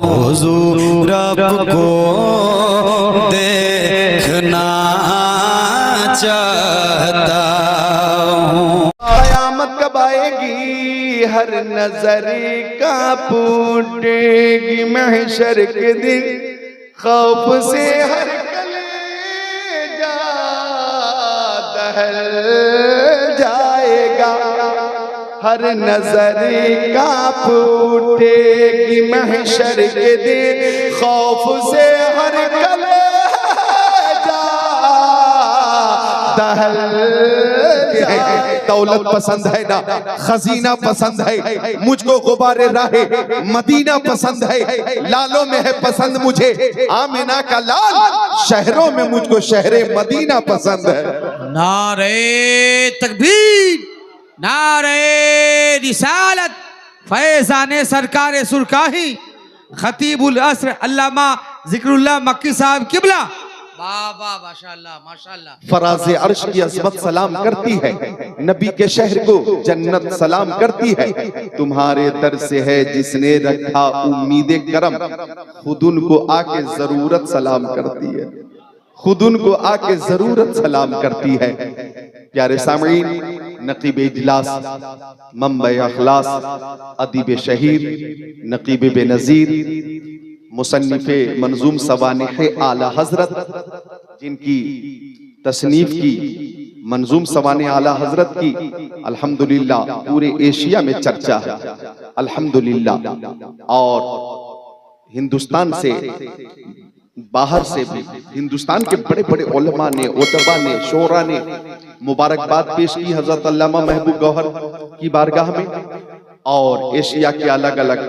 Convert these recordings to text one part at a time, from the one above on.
हुजूर रब को देखना चाहता हूँ। कयामत कब आएगी, हर नजर का फूटेगी महशर के दिन, खौफ से हर कलेजा दहल जाएगा। हर नजर का फूटेगी महशर के दिन, खौफ से हर कलेजा दहल। दौलत पसंद है ना, खजीना पसंद है, मुझको गुबारे राहे मदीना पसंद है। लालों में है पसंद मुझे आमिना का लाल, शहरों में मुझको शहरे मदीना पसंद है। नारे तकबीर, नारे रिसालत, फैज़ाने सरकार सुरकाही खतीबुल असर अल्लामा जिक्रुल्लाह मक्की साहब किबला। वाह माशाअल्लाह माशाअल्लाह। फराज़े अर्श की अज़मत सलाम करती है, नबी के शहर को जन्नत सलाम करती है। तुम्हारे दर से है जिसने रखा उम्मीद करम, खुद उनको आके जरूरत सलाम करती है, खुद उनको आके जरूरत सलाम करती है। प्यारे सामईन, नकीब इजलास, मंबे अखलास, अदीब शहीर, नकीब बेनज़ीर, मुसन्निफे मंजूम सवानिह आला हजरत, जिनकी तसनीफ की मंजूम सवानिह आला हजरत की अल्हम्दुलिल्लाह पूरे एशिया में चर्चा है अल्हम्दुलिल्लाह। और हिंदुस्तान से बाहर से भी हिंदुस्तान के बड़े बड़े उलमा ने, उदबा ने, शोरा ने मुबारकबाद पेश की हजरत अल्लामा महबूब गौहर की बारगाह में। और एशिया के अलग अलग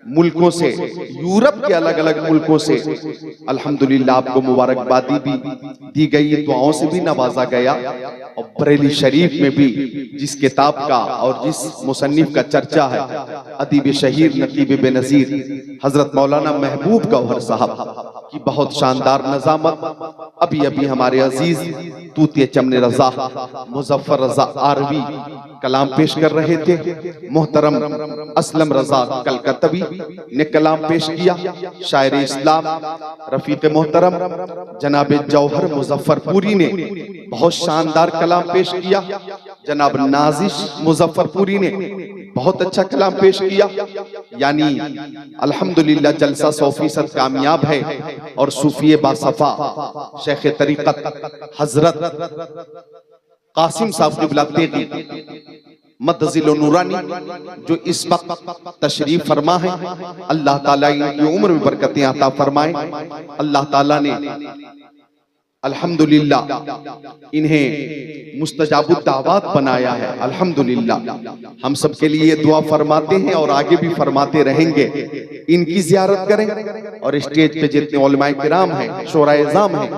मुल्कों से, यूरोप के अलग अलग मुल्कों से अल्हम्दुलिल्लाह आपको मुबारकबादी भी दी गई, दुआओं से भी नवाजा गया। और बरेली शरीफ में भी जिस किताब का और जिस मुसन्निफ का चर्चा है, अदीब शहीर नकीब बेनज़ीर हजरत मौलाना महबूब गौहर साहब की बहुत शानदार नज़ामत अभी अभी हमारे अजीज तूतिया चमने रजा मुजफ्फर रजा आरवी कलाम पेश कर रहे थे। मोहतरम असलम रजा कलकत्तवी ने कलाम पेश किया। शायर इस्लाम रफीक मोहतरम जनाब जौहर मुजफ्फरपुरी ने बहुत शानदार कलाम पेश किया। जनाब नाजिश मुजफ्फरपुरी ने बहुत अच्छा कलाम पेश किया। यानी अल्हम्दुलिल्लाह जलसा 100% कामयाब है। और सूफी बासफा शेख तरीक़त हजरत कासिम साहब क़िबला तेगी मदजिल नूरानी जो इस वक्त तशरीफ फरमा है, अल्लाह ताला इनकी उम्र में बरकतें अता फरमाए। अल्लाह ताला ने अल्हम्दुलिल्लाह इन्हें मुस्तजाबुद दावत बनाया है। अल्हम्दुलिल्लाह हम सब के लिए दुआ फरमाते हैं और आगे भी फरमाते रहेंगे। इनकी जियारत करें और स्टेज पे जितने उलमाए किराम हैं, शोराए इज़ाम हैं,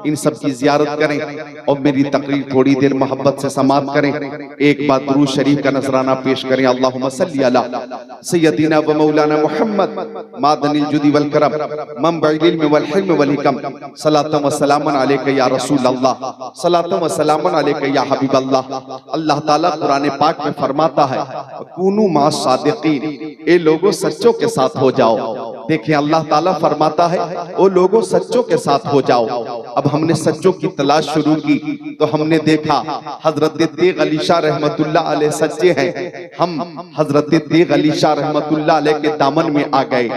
इन सब की जियारत करें और मेरी तकरीर थोड़ी देर मोहब्बत से समाप्त करें। एक बार दुरूद शरीफ का नजराना पेश करें। अल्लाहुम्मा सल्ली अला सय्यदिना व मौलाना मुहम्मद मादनिल जुदी वल करम मंबइल इल्म वल हिल्म वल हिकम सलातन व सलामन अलैका या रसूल अल्लाह सलातन व सलामन अलैका या हबीब अल्लाह। अल्लाह ताला कुरान पाक में फरमाता है कूनू मा सादिकीन, ए लोगों सच्चों के साथ हो जाओ। देखिए अल्लाह ताला फरमाता है ओ लोगों सच्चों के साथ हो जाओ। अब हमने सच्चों की तलाश शुरू की तो हमने देखा हजरत तेग अली शाह रहमतुल्लाह अलैह सच्चे हैं। हम हजरत तेग अली शाह रहमतुल्लाह अलैह के दामन में आ गए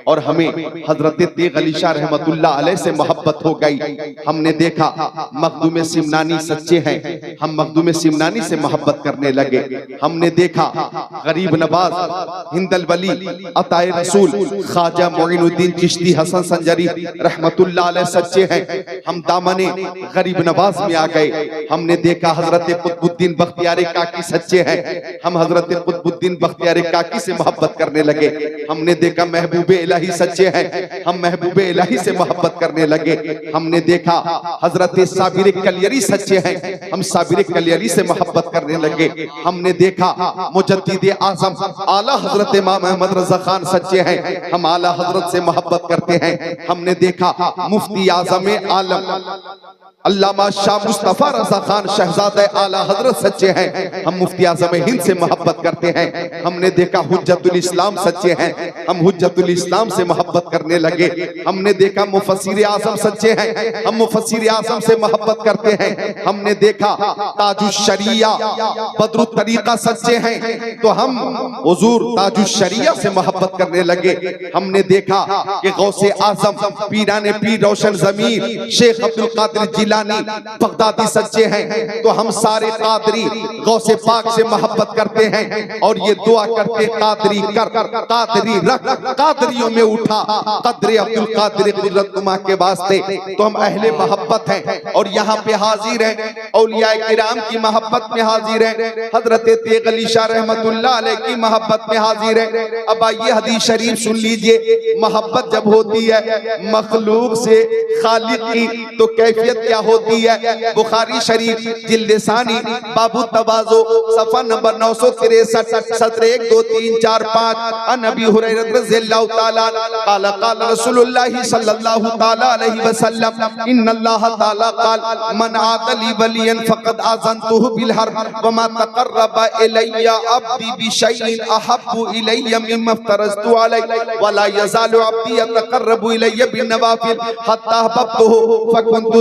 और हमें हजरत तेग अली शाह रहमतुल्लाह अलैह से मोहब्बत हो गई। हमने देखा मखदूम सिमनानी सच्चे हैं, हम मखदूम सिमनानी से मोहब्बत करने लगे। हमने देखा गरीब नवाज हिंदल वली अताए रसूल ख्वाजा मोइनुद्दीन चिश्ती हसन संजरी रहमतुल्लाह अलैह सच्चे हैं, हम दामने गरीब नवाज में आ गए। हमने देखा हजरत कुतुबुद्दीन बख्तियार काकी सच्चे हैं, हम हजरत कुतुबुद्दीन बख्तियार काकी से मोहब्बत करने लगे। हमने देखा महबूब इलाही सच्चे हैं, हम महबूब इलाही से मोहब्बत करने लगे। हमने देखा हजरत साबिर कलियरी सच्चे हैं, हम साबिर कलियरी से मोहब्बत करने लगे। हमने देखा मुजद्दिद आजम आला हजरत इमाम अहमद रजा खान सच्चे हैं, हम आला हजरत से मोहब्बत करते हैं। हमने देखा मुफ्ती आजम आलम अल्लामा शाह मुस्तफा रजा खान शहजादा आला हजरत सच्चे हैं। हम मुफ्ती आज़म हिंद से मोहब्बत करते हैं। हमने देखा हुज्जतुल इस्लाम सच्चे हैं, हम हुज्जतुल इस्लाम से मोहब्बत करने लगे। हमने देखा मुफस्सिर आज़म सच्चे हैं, हम मुफस्सिर आज़म से मोहब्बत करते हैं। हमने देखा ताजुश शरिया बदरुत तरीका सच्चे हैं, तो हम हुजूर ताजुश शरिया से मोहब्बत करने लगे। हमने देखा कि गौसे आज़म पीराने पीर रोशन ज़मीर शेख अब्दुल कादिर जिलानी बगदादी सच्चे हैं, तो हम सारे कादरी गौसे पाक से मोहब्बत करते हैं और ये दुआ करते कादरी कर कादरी रख कादरियों में उठा कद्रे अब्दुल कादिर कुदरत तुमा के वास्ते। तो हम अहले मोहब्बत हैं और यहाँ पे हाजिर हैं, औलिया किराम की मोहब्बत में हाजिर हैं, हजरत तेग अली शाह रहमतुल्लाह अलैह की मोहब्बत में हाजिर हैं। अब आइए हदीस शरीफ सुन लीजिए। मोहब्बत जब होती है मखलूक से खालिक की तो कैफियत क्या होती है। बुखारी शरीफ जिल्द सानी बाबू तवाज़ो सफा नंबर 963 सत्र 1 2 3 4 5 अन अबी हुरैरा रज़ियल्लाहु ताला क़ाल क़ाल रसूलुल्लाह सल्लल्लाहु ताला अलैहि वसल्लम इन्नल्लाह ताला क़ाल मन आदली वलियन फ़क़द आज़नतुहु बिल हर्ब व मा तक़र्रबा इलैया अब्दी बिशैइन अहब्बु इलैया मिम्मा फ़रज़तु अलैहि व ला यज़ालु अब्दी यतक़र्रबु इलैया बिन नवाफ़िल हत्ता अहबब्तुहु फ़कुन्तु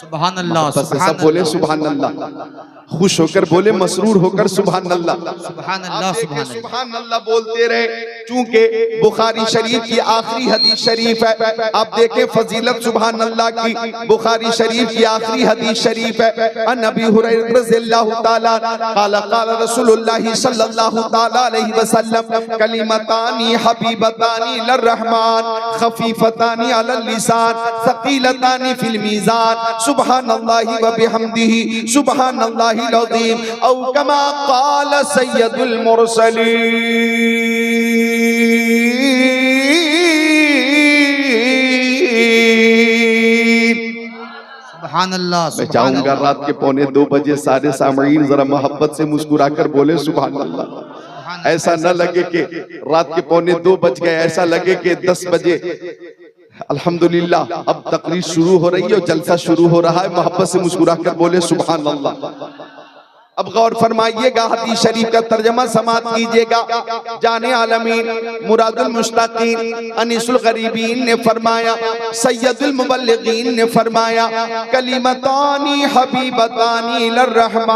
सुभान अल्लाह, सब बोले सुभान अल्लाह, खुश होकर बोले, मसरूर होकर सुभान अल्लाह। सुभान अल्लाह, सुभान अल्लाह बोलते रहे। चूंकि बुखारी शरीफ की आखिरी हदीस शरीफ है, आप देखें फजीलत सुभान अल्लाह की। बुखारी शरीफ की आखिरी हदीस शरीफ है, अन अबी हुरैरा रज़ियल्लाहु ताला क़ाल क़ाल रसूलुल्लाह सल्लल्लाहु ताला अलैहि वसल्लम कलिमतानी हबीबतानी लिर्रहमान खफीफतानी अलल लिसान सकीलतानी फिल मीज़ान सुब्हानल्लाहि व बिहम्दिही सुब्हानल्लाहिल अज़ीम औ कमा क़ाल सय्यदुल मुरसलीन। सुभान अल्लाह। मैं चाहूंगा रात के 2:45 बजे सारे सामईन जरा मोहब्बत से मुस्कुराकर बोले सुभान अल्लाह। ऐसा न लगे कि रात के 2:45 बज गए, ऐसा लगे कि 10 बजे। अल्हम्दुलिल्लाह अब तकरीर शुरू हो रही है और जलसा शुरू हो रहा है। मोहब्बत से मुस्कुराकर बोले सुभान अल्लाह। अब गौर फरमाइएगा, हदीस शरीफ का तर्जमा समात कीजिएगा। जाने आलमीन मुरादुल मुश्ताकीन अनीसुल गरीबीन ने फरमाया, सैयदुल मुबल्लिगीन ने फरमाया, कलिमतानी हबीबतानी लिर्रहमान।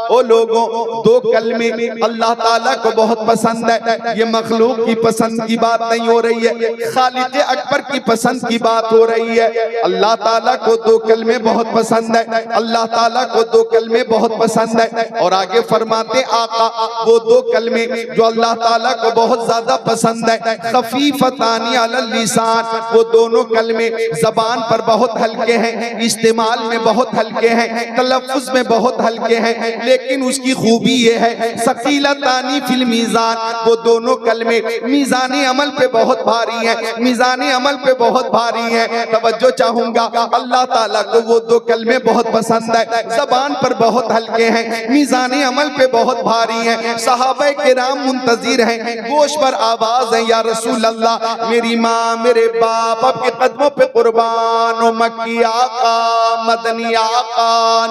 ओ लोगों, 2 कलमे अल्लाह ताला को बहुत पसंद है। ये मखलूक की पसंद की बात नहीं हो रही है, खालिक अकबर की पसंद की बात हो रही है। अल्लाह ताला को 2 कलमे बहुत पसंद है, अल्लाह ताला को 2 कलमे बहुत पसंद है। और आगे फरमाते आका, वो 2 कलमे जो अल्लाह ताला को बहुत ज्यादा पसंद है, खफीफतानी अलल लिसान, वो दोनों कलमे जबान पर बहुत हल्के हैं, इस्तेमाल में बहुत हल्के हैं, तलफ्फुज में बहुत हल्के हैं, लेकिन उसकी खूबी ये है सकीलतानी फिल मीज़ान, वो दोनों कलमे मीज़ाने अमल पे बहुत भारी हैं, मीज़ाने अमल पे बहुत भारी हैं। तवज्जो चाहूंगा, अल्लाह ताला को वो 2 कलमे बहुत पसंद है, ज़बान पर बहुत हल्के हैं, मीज़ाने अमल पे बहुत भारी हैं। सहाबा किराम मुंतज़िर हैं, गोश पर आवाज़ है, या रसूल अल्लाह, मेरी माँ मेरे बाप आपके कदमों पे कुर्बान, ओ मक्की आका मदनी आका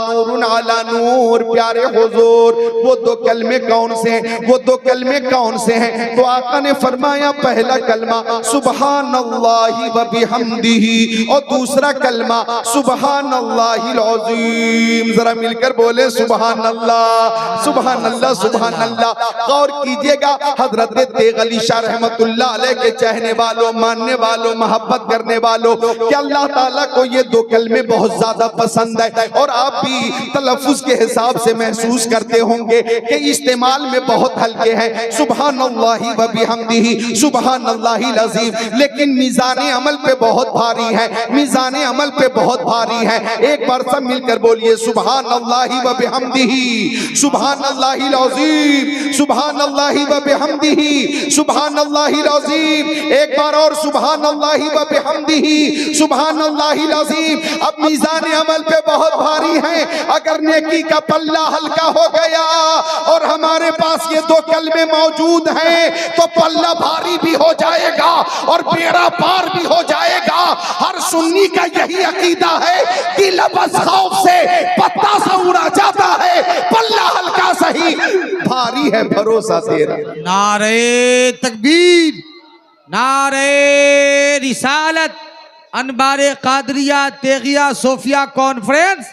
नूरुन अला नूर प्यारे हुजूर, वो 2 कलमे कौन से हैं, वो 2 कलमे कौन से हैं? तो आका ने फरमाया, पहला कलमा सुब्हानल्लाहि व बिहम्दिही और दूसरा कलमा सुब्हानल्लाहिल अज़ीम। जरा मिलकर बोले सुभान अल्लाह, सुभान अल्लाह, सुभान अल्लाह। गौर कीजिएगा, हजरत तेग अली शाह रहमतुल्लाह अलैह के चाहने वालों, मानने वालों, मोहब्बत करने वालों, कि अल्लाह ताला को ये 2 कलमे बहुत ज्यादा पसंद है। और आप भी तलफ्फुज के हिसाब से महसूस महसूस करते होंगे कि इस्तेमाल में बहुत हल्के हैं, सुबहानल्लाहि व बिहम्दिही सुबहानल्लाहिल अज़ीम, लेकिन मीज़ाने अमल पे बहुत भारी है, मीज़ाने अमल पे बहुत भारी है। एक बार सब मिलकर बोलिए सुबहानल्लाहि व बिहम्दिही सुबहानल्लाहिल अज़ीम सुबहानल्लाहि व बिहम्दिही सुबहानल्लाहिल अज़ीम। एक बार और सुबहानल्लाहि व बिहम्दिही सुबहानल्लाहिल अज़ीम। अब मीज़ाने अमल पे बहुत भारी है, अगर नेकी का पल्ला हल्का हो गया और हमारे पास ये दो कलमे मौजूद हैं तो पल्ला भारी भी हो जाएगा और बेड़ा पार भी हो जाएगा। हर सुन्नी का यही अकीदा है कि लफ्ज़ खौफ से पत्ता सा उड़ा जाता है, पल्ला हल्का सही भारी है भरोसा तेरा। नारे तकबीर, नारे रिसालत, अनबारे कादरिया तेगिया सोफिया कॉन्फ्रेंस,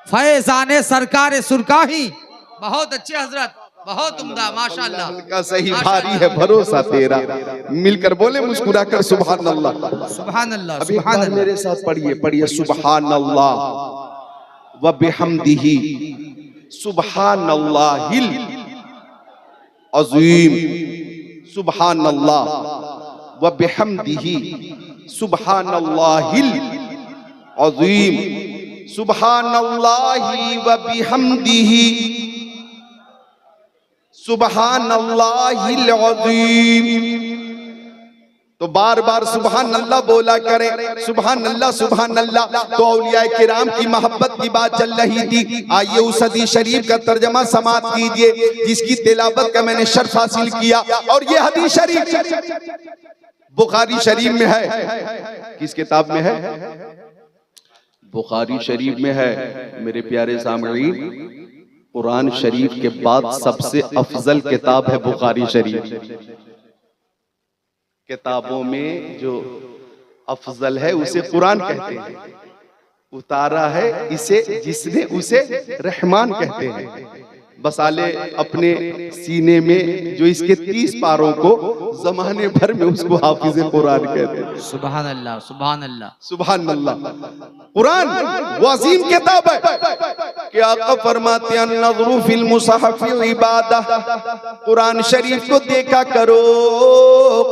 फैजाने सरकार सुरकाही। बहुत अच्छे हजरत, बहुत उम्दा, माशाअल्लाह। हल्का सही भारी है भरोसा तेरा। मिलकर बोले मुस्कुराकर सुभान अल्लाह सुभान अल्लाह अभी एक सुभान बार अल्लाह। मेरे साथ पढ़िए, पढ़िए सुभान अल्लाह व बिहम्दिही सुभान अल्लाहिल अज़ीम सुभान अल्लाह व बिहम्दिही सुभान अल्लाहिल अज़ीम सुभान अल्लाहि व बिहम्दिही सुभान अल्लाहिल अज़ीम। तो बार बार सुभान अल्लाह बोला करें, सुभान अल्लाह सुभान अल्लाह। तो औलिया किराम की मोहब्बत की बात चल रही थी। आइए उस हदीस शरीफ का तर्जमा समाअत कीजिए जिसकी तिलावत का मैंने शर्फ हासिल किया। और ये हदीस शरीफ बुखारी शरीफ में है। किस किताब में है? बुखारी शरीफ में है। मेरे प्यारे सामईन, कुरान शरीफ के बाद सबसे अफजल किताब है बुखारी शरीफ। किताबों में जो अफजल है उसे कुरान कहते हैं, उतारा है इसे जिसने उसे रहमान कहते हैं। बसाले अपने सीने में जो इसके 30 पारों को जमाने भर में उसको हाफिज़े कुरान कहते हैं। सुभान अल्लाह सुभान अल्लाह सुभान अल्लाह। कुरान वो अजीम किताब है कि आका फरमाते हैं नज़रु फिल मुसहफ़ इबादह, कुरान शरीफ को देखा करो,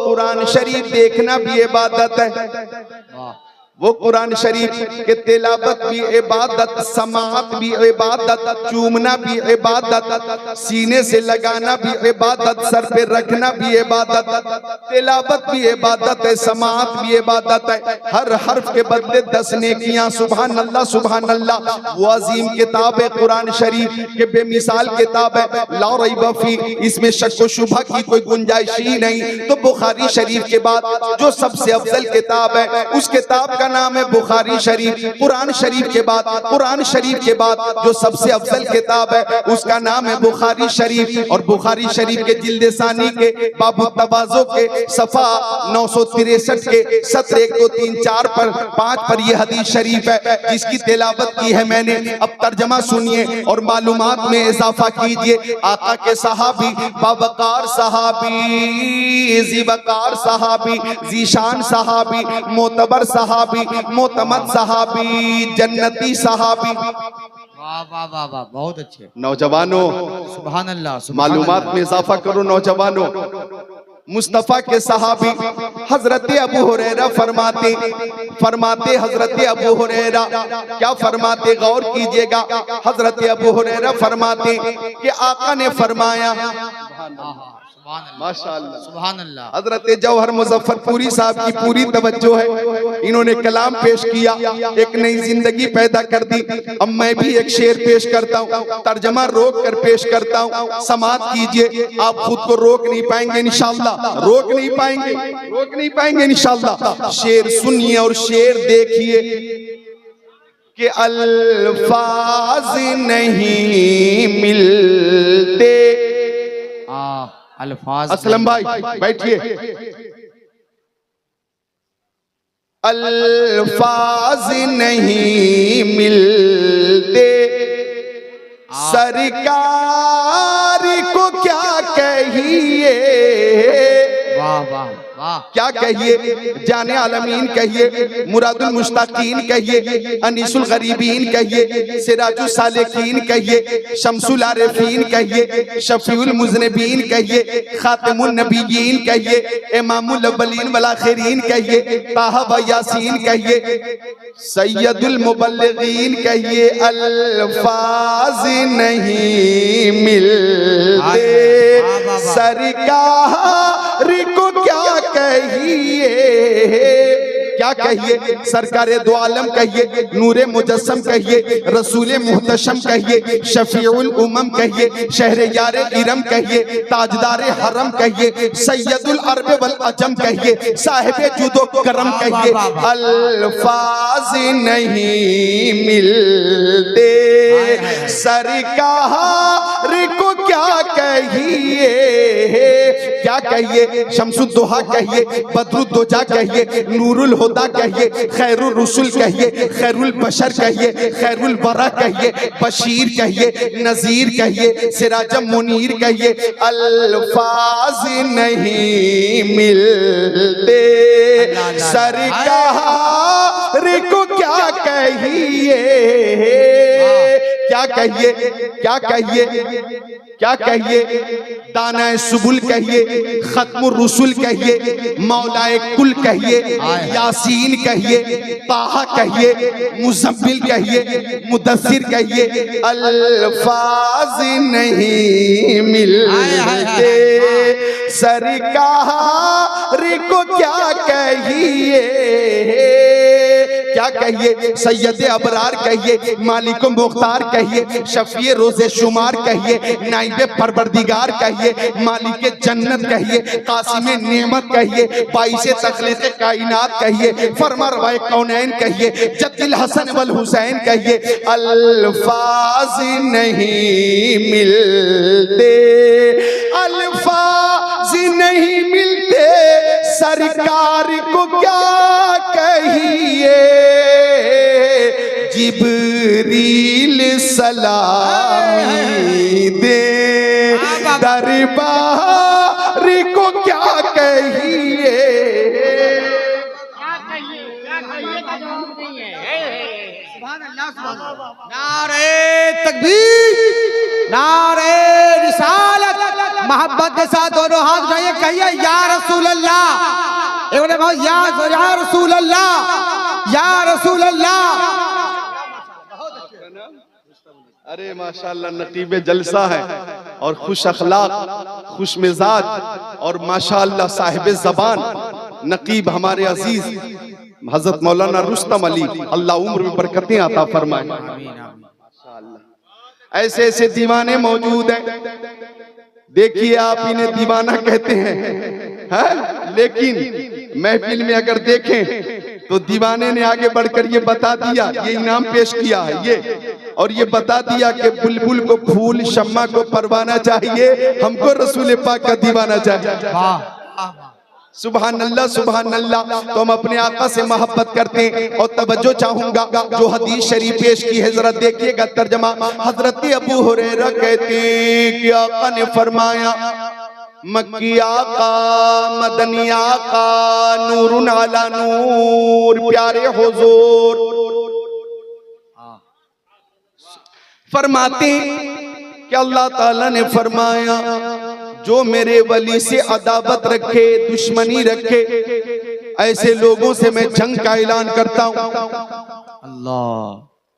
कुरान शरीफ देखना भी इबादत है। वाह, वो कुरान शरीफ के तिलावत भी इबादत, समाअत भी इबादत, चूमना भी इबादत, सीने से लगाना भी इबादत, सर पे रखना भी इबादत, तिलावत भी इबादत है, समाअत भी इबादत है। हर हर्फ के बदले 10 नेकियां। सुभान अल्लाह सुभान अल्लाह। वो अजीम किताब है कुरान शरीफ के बेमिसाल किताब है, ला रैब फी, इसमें शक व शुबह की कोई गुंजाइश ही नहीं। तो बुखारी शरीफ के बाद जो सबसे अफजल किताब है उस किताब का नाम है बुखारी शरीफ। कुरान शरीफ के बाद, कुरान शरीफ के बाद जो सबसे अफजल किताब है उसका नाम है बुखारी शरीफ। और बुखारी शरीफ के जिल्द सानी के बाबू तवाज़ो के सफा 963 के 17 1 2 3 4 पर 5 पर यह हदीस शरीफ है जिसकी तिलावत की है मैंने। अब तर्जमा सुनिए और मालूमात में इजाफा कीजिए। आका के सहाबी, बावकार सहाबी, ज़ीवकार सहाबी, ज़ीशान सहाबी, मोतबर सहाबी, मोतमद सहाबी, जन्नती सहाबी। वाह वाह वाह वाह, बहुत अच्छे। नौजवानों सुभान अल्लाह सुभान मालूमात अल्लाह। में इजाफा करो। नौजवानों, मुस्तफा के सहाबी हजरत अबू हुरैरा फरमाते हजरत अबू हुरैरा क्या फरमाते, गौर कीजिएगा। हजरत अबू हुरैरा फरमाते कि आका ने फरमाया, माशाअल्लाह सुभान अल्लाह। हजरत जौहर मुजफ्फरपुरी साहब की पूरी तवज्जो है, इन्होंने कलाम पेश किया, एक नई जिंदगी पैदा कर दी। अब मैं भी एक शेर पेश करता हूँ, तर्जमा रोक कर पेश करता हूँ, समाअत कीजिए। आप खुद को रोक नहीं पाएंगे इंशाअल्लाह, रोक नहीं पाएंगे, रोक नहीं पाएंगे इंशाअल्लाह। शेर सुनिए और शेर देखिए कि अल्फाज नहीं मिलते। अल्फाज असलम भाई बैठिए। अल्फाज नहीं मिलते, सरकार को क्या कहिए। वाह वाह क्या कहिए, जाने आलमीन कहिए, मुरादुल मुश्ताकीन कहिए, अनीसुल गरीबीन कहिए, सिराजुल सालिकीन कहिए, शम्सुल आरिफीन कहिए, शफीउल मुज़निबीन कहिए, खातिमुन नबिय्यीन कहिए, इमामुल अव्वलीन वल आखिरीन कहिए, ताहा व यासीन कहिए, सैयदुल मुबल्लिगीन कहिए। अल्फाज नहीं मिलते सरकार को क्या कहिए, क्या कहिए, सरकारे दो आलम कहिए, नूरे मुजस्सम कहिए, रसूले मुहतशम कहिए, शफीउल उमम कहिए, शहरे यारे इरम कहिए, ताजदारे हरम कहिए, सैयदुल अरब वल अजम कहिए, साहिबे जुदो करम कहिए। अल्फाज नहीं मिलते सरकार को क्या कहिए, क्या कहिए, शम्सुद्दोहा कहिए, बदरुद्दोजा कहिए, नूरुल हुदा कहिए, खैरुल रसूल कहिए, खैरुल बशर कहिए, खैरुल बरा कहिए, बशीर कहिए, नजीर कहिए, सिराजम मुनीर कहिए। अल्फाज नहीं मिलते सरकार को क्या कहिए, क्या कहिए, क्या कहिए, क्या कहिए, दाना सुबुल कहिए, खत्मुर रसूल कहिए, मौलाए कुल कहिए, यासीन कहिए, ताहा कहिए, मुज़म्मिल कहिए, मुदस्सिर कहिए। अल्फाज नहीं मिलते सरकार को क्या कहिए, क्या कहिए, सैयद अबरार कहिए, मालिक मुख्तार कहिए, शफी रोज़े शुमार कहिए, नाइबे परवरदिगार कहिए, मालिक जन्नत कहिए, कासिम नेमत कहिए, बाइसे तखलीक़ कायनात कहिए, फरमारवाए कौनैन कहिए, जद्दिल हसन वल हुसैन कहिए। अल्फाज नहीं मिलते, अल्फाज नहीं मिलते सरकार को क्या कहिए। जिब्रील सलामी दे दरबार को क्या कहिए, नारे तकबीर, नारे रिसालत, मोहब्बत के साथ दोनों हाथ उठाइए, कहिए या रसूल अल्लाह, एक बार कहो या रसूल अल्लाह, या रसूल अल्लाह। अरे माशाल्लाह नकीबे जलसा है और खुश अखलाक, खुश मिजाज और माशाल्लाह साहिब ज़बान नकीब हमारे अजीज हजरत मौलाना रुस्तम अली, अल्लाह उम्र में बरकतें अता फरमाए। ऐसे ऐसे दीवाने मौजूद हैं, देखिए आप इन्हें दीवाना कहते हैं, लेकिन महफिल में अगर देखें तो दीवाने ने आगे बढ़कर ये बता दिया, ये इनाम पेश किया है ये, और ये बता दिया कि बुलबुल को फूल, शम्मा को परवाना चाहिए, हमको रसूल पाक का दीवाना चाहिए। सुभान अल्लाह, सुभान अल्लाह। तो हम अपने आका से मोहब्बत करते हैं और तवज्जो चाहूंगा जो हदीस शरीफ पेश की है, जरा देखिएगा तर्जमा। हजरत अबू हुरैरा कहते हैं कि आका ने फरमाया, मक्की आका, मदनी आका, नूरुन अला नूर, प्यारे हुजूर फरमाते कि अल्लाह ताला ने फरमाया, जो मेरे वली से अदावत रखे, दुश्मनी रखे, ऐसे लोगों से मैं जंग का ऐलान करता हूं।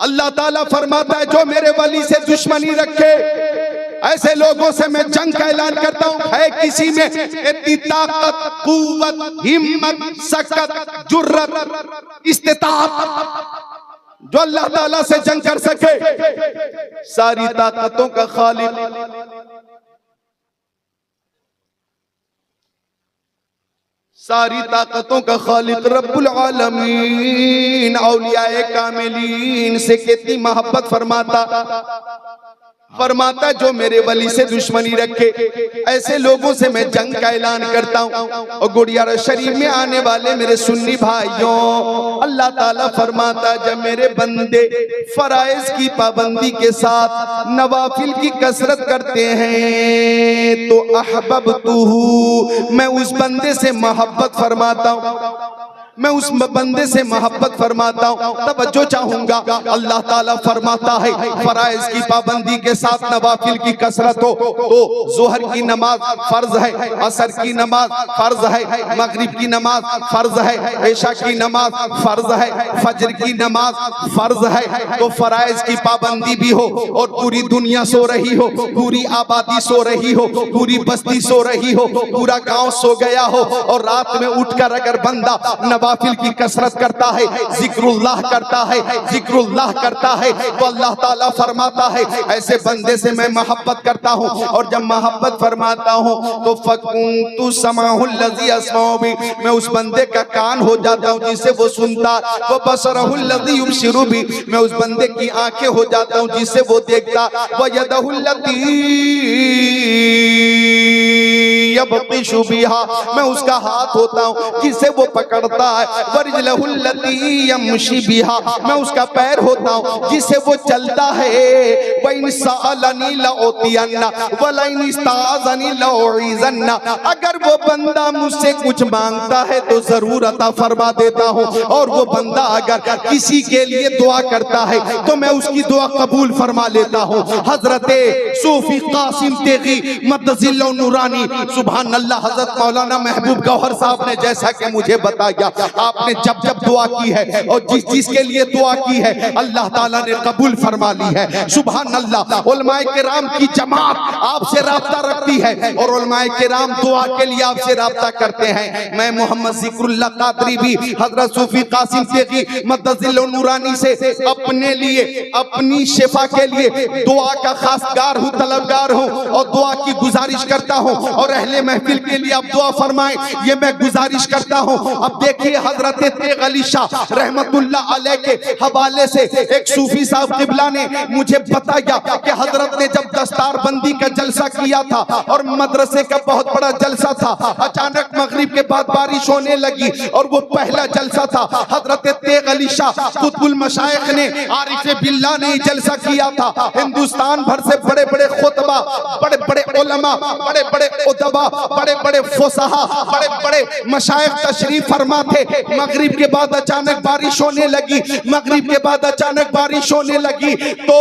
अल्लाह ताला फरमाता है, जो मेरे वली से दुश्मनी रखे, ऐसे लोगों से मैं जंग का ऐलान करता हूं। है किसी में इतनी ताकत, कुव्वत, हिम्मत, सकत, जुर्रत, इस्तिताअत जो अल्लाह ताला से जंग कर सके? सारी ताकतों का खालिक, सारी ताकतों का खालिक रब्बुल आलमीन औलियाए कामिलीन से कितनी मोहब्बत फरमाता। फरमाता जो मेरे वली से दुश्मनी रखे ऐसे लोगों से मैं जंग का ऐलान करता हूँ। और गुड़ियारा शरीफ में आने वाले मेरे सुन्नी भाइयों, अल्लाह ताला फरमाता जब मेरे बंदे फराइज की पाबंदी के साथ नवाफिल की कसरत करते हैं तो अहबब्तुहु, मैं उस बंदे से मोहब्बत फरमाता हूँ, मैं उस बंदे से मोहब्बत फरमाता हूँ। तवज्जो चाहूंगा, अल्लाह ताला फरमाता है फराइज की पाबंदी के साथ नवाफिल की कसरत हो तो जोहर की नमाज फर्ज है, असर की नमाज फर्ज है, मगरिब की नमाज फर्ज है, ऐशा की नमाज फर्ज है, फजर की नमाज फर्ज है। तो फराइज की पाबंदी भी हो और पूरी दुनिया सो रही हो, पूरी आबादी सो रही हो, पूरी बस्ती सो रही हो, पूरा गांव सो गया हो और रात में उठकर अगर बंदा नवाफिल की कसरत करता है, जिक्रुल्लाह करता है, जिक्रुल्लाह करता है तो अल्लाह ताला फरमाता है ऐसे बंदे से मैं मोहब्बत करता हूँ। और जब मोहब्बत फरमाता हूँ तो फकुंतु समाहुल लज़ी अस्माउ बि, मैं उस बंदे का कान हो जाता हूँ जिसे वो सुनता, वो बसरहुल लज़ी युबसिरु बि, मैं उस बंदे की आंखें हो जाता हूँ जिसे वो देखता, व यदहुल लती यबतिशु बिहा, मैं उसका हाथ होता हूँ जिसे वो पकड़ता है, वरिजलहुल लती यमशी बिहा, मैं उसका पैर होता हूँ जिसे वो चलता है, व इन सअलनी लउतियन्ना व लइन इस्ताज़नी लउइज़न्ना, अगर वो बंदा मुझसे कुछ मांगता है तो जरूर अता फरमा देता हूँ। और वो बंदा अगर किसी के लिए दुआ करता है तो मैं उसकी दुआ कबूल फरमा लेता हूँ। हजरते सूफी कासिम तेगी मद्दजिल्लु नूरानी, सुभान अल्लाह, हजरत मौलाना महबूब गौहर साहब ने जैसा कि मुझे बताया, आपने जब जब दुआ की है और जिस जिसके लिए दुआ की है अल्लाह ताला ने कबूल फरमा ली है। सुभान अल्लाह, उलमाए किराम की जमात आपसे राब्ता रखती है और उलमाए किराम दुआ के लिए आपसे राब्ता करते हैं। मैं मोहम्मद जिक्रुल्लाह कादरी भी हजरत सूफी कासिम तेगी मद्दजिल्लु नूरानी से अपने लिए, अपनी शिफा के लिए दुआ का खासगार हूँ, तलबगार हूँ और दुआ की गुजारिश करता हूँ। और अहले महफिल के लिए आप दुआ फरमाएं, ये मैं गुजारिश करता हूँ। अब देखिए हजरत तेग अली शाह रहमतुल्लाह अलैह के हवाले से एक सूफी साहब किबला ने मुझे बताया कि हजरत ने जब दस्तार बंदी का जलसा किया था और मदरसे का बहुत बड़ा जलसा था, अचानक मगरिब के बाद बारिश होने लगी और वो पहला जलसा था। हजरत तेग अली शाह कुतुबुल मशाइख ने, आरिफ बिल्लाह ने जलसा किया था। हिंदुस्तान भर से बड़े बड़े खुतबा, बड़े बड़े उलमा, बड़े बड़े उदबा, बड़े बड़े फुसहा, बड़े बड़े मशाइख तशरीफ फरमा थे। मगरिब के बाद अचानक बारिश होने लगी, मगरिब के बाद अचानक बारिश होने लगी तो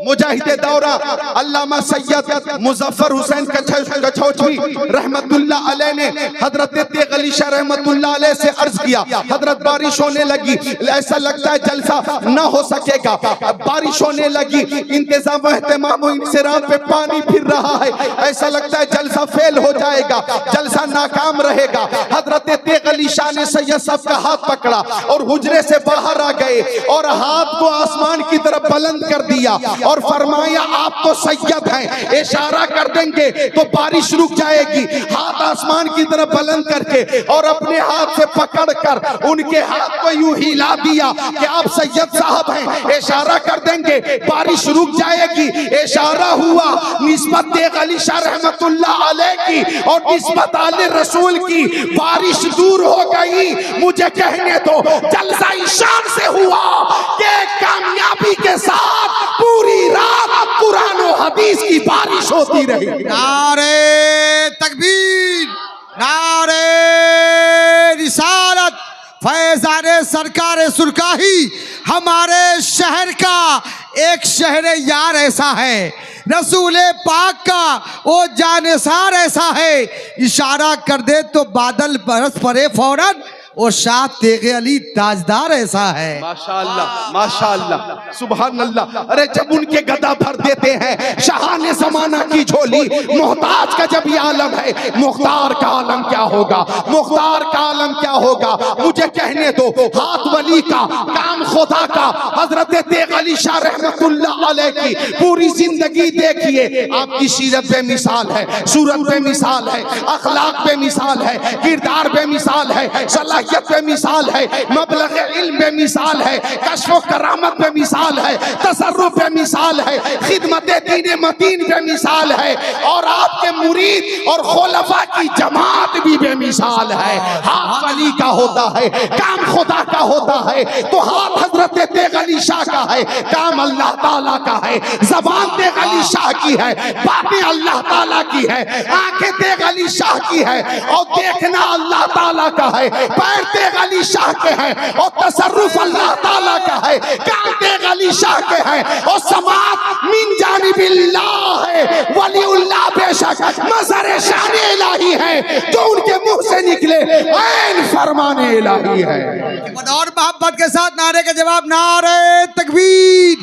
मुजाहिदे दौरा अल्लामा सैयद मुजफ्फर हुसैन कछौची रहमतुल्लाह अलैह ने हजरत तेग अली शाह रहमतुल्लाह अलैह से अर्ज किया, हजरत बारिश होने लगी, ऐसा लगता है जलसा न हो सकेगा। बारिश होने लगी, इंतजाम एहतमाम इंसराम पे पानी फिर रहा है, ऐसा लगता है जलसा फेल हो जाएगा, जलसा नाकाम रहेगा। हजरत तेग अली शाह ने सैयद साहब का हाथ पकड़ा और हुजरे से बाहर आ गए और हाथ को आसमान की तरफ बुलंद कर दिया और फरमाया आप तो सैयद हैं, इशारा कर देंगे तो बारिश रुक जाएगी। हाथ आसमान की तरफ बुलंद करके और अपने हाथ से पकड़कर उनके हाथ को यूं हिला दिया कि आप सैयद साहब हैं, इशारा कर देंगे बारिश रुक जाएगी। इशारा हुआ निस्बत तेग अली शाह रहमतुल्लाह अलैह की और निस्बत आले रसूल की, बारिश दूर हो गई। मुझे कहने दो जलसा ईशान से हुआ कि कामयाबी के साथ पूरी रात कुरान और हदीस की बारिश होती रही। नारे तकबीर, नारे रिसालत, फैज़ाने सरकार सुरकाही। हमारे शहर का एक शहर यार ऐसा है, रसूल पाक का वो जानिसार ऐसा है, इशारा कर दे तो बादल बरस पड़े फौरन, और शाह तेगे अली ताजदार ऐसा है। माशाअल्लाह, माशाअल्लाह, सुभान अल्लाह। अरे जब उनके गदा भर देते हैं शाहाने ज़माना की झोली, मोहताज का जब ये आलम है, मुख्तार का आलम क्या होगा, मुख्तार का आलम क्या होगा। मुझे कहने दो हाथ वली का, काम खुदा का। हजरत तेग अली शाह रहमतुल्लाह अलैह की पूरी जिंदगी देखिए, आपकी सीरत बेमिसाल है, सूरत बेमिसाल है, अखलाक बेमिसाल है, किरदार बेमिसाल है, सलाह सलाहियत बेमिसाल है, मबलग इल्म बेमिसाल है, कश्फ करामत बेमिसाल है, तसर्रुफ बेमिसाल है, खिदमत दीन मतीन बेमिसाल है, और आपके मुरीद और खुलफा की जमात भी बेमिसाल है। हाथ वली का होता है, काम खुदा का होता है, तो हाथ हजरत तेग अली शाह का है, काम अल्लाह ताला का है, जबान तेग अली शाह की है, बातें अल्लाह ताला की है, आंखें तेग अली शाह की है, और देखना अल्लाह ताला का है, पैर तेग अली शाह के हैं, और तसर्रुफ अल्लाह ताला का है, कान तेग अली शाह के हैं, और समात मिन जानिबिल्लाह है, वलीउल्लाह बेशक मज़र शान इलाही है, जो उनके मुंह से निकले ऐन फरमान इलाही है। और मोहब्बत के साथ नारे के जवाब, नारे तकबीर,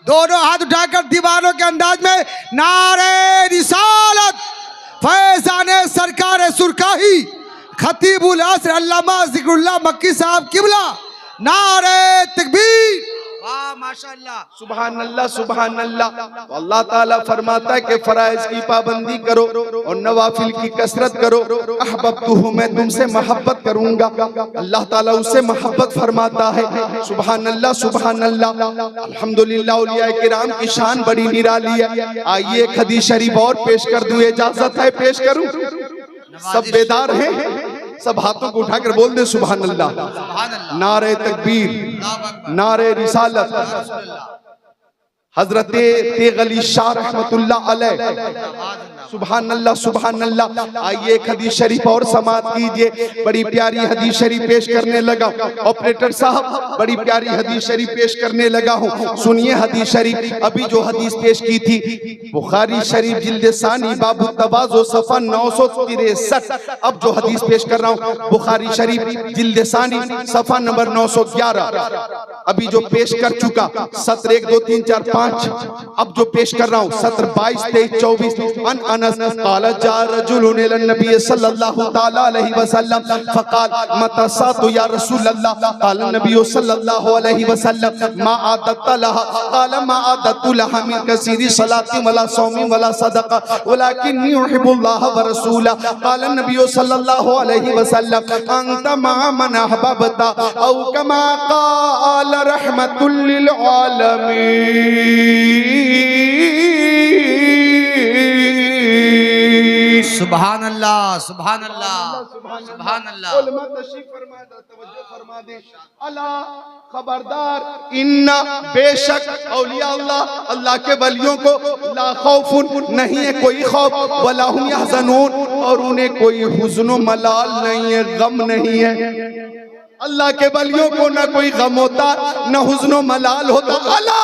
दोनों हाथ उठाकर दीवारों के अंदाज में नारे रिसालत, फैजाने सरकार सुरकाही खतीबुल असर अल्लामा जिक्रुल्लाह मक्की साहब किबला, नारे तकबीर। वाह माशाअल्लाह, सुभान अल्लाह सुभान अल्लाह। अल्लाह ताला फरमाता है कि फराइज की पाबंदी करो और नवाफिल की कसरत करो, अहबब्तुहु, मैं तुमसे मोहब्बत करूंगा। अल्लाह ताला उससे मोहब्बत फरमाता है। सुभान अल्लाह सुभान अल्लाह। अल्हम्दुलिल्लाह, औलिया किराम की शान बड़ी निराली है। आइए एक हदीस शरीफ और पेश कर दूं, इजाजत है पेश करूं? सब बेदार हैं, सब हाथों को उठाकर बोल दे सुभान अल्लाह। नारे तकबीर, नारे रिसालत, हजरत तेग अली शाह रहमतुल्लाह अलैह। सुभान अल्लाह सुभान अल्लाह। आइए एक हदीस शरीफ और समाअत कीजिए, बड़ी प्यारी हदीस शरीफ पेश करने लगा। ऑपरेटर साहब, बड़ी प्यारी हदीस शरीफ पेश करने लगा हूँ, सुनिए हदीस शरीफ। अभी जो हदीस पेश की थी बुखारी शरीफ जिल्द सानी बाबू तवाज़ो सफ़ा 963। अब जो हदीस पेश कर रहा हूँ बुखारी शरीफ जिल्द सानी सफ़ा नंबर 911। अभी जो पेश कर चुका सत्र 1 2 3 4 5, अब जो पेश कर रहा हूँ सत्र 22 23 24। अन अनस क़ाल जा रजुलुन इलन नबी सल्लल्लाहु तआला अलैहि वसल्लम फ़क़ाल मता सातु या रसूलल्लाह, क़ाल नबी सल्लल्लाहु अलैहि वसल्लम मा आदत लहा, क़ाल मा आदत लहा मिन कसीरी सलाति वला सौमी वला सदका वलाकिन्नी उहिब्बुल्लाह व रसूला, क़ाल नबी सल्लल्लाहु अलैहि वसल्लम अंत मा मन अहबबता औ कमा क़ाल रहमतुल लिल आलमीन। सुभान अल्लाह सुभान अल्लाह सुभान अल्लाह। अला खबरदार, इन्ना बेशक औलिया अल्लाह, अल्लाह के वलियों को ला खौफुन, नहीं है कोई खौफ, वला हुम यहज़नून, और उन्हें कोई हुज़्न मलाल नहीं है, गम नहीं है। अल्लाह के वलियों को ना कोई गम होता ना हुज़्न मलाल होता। अला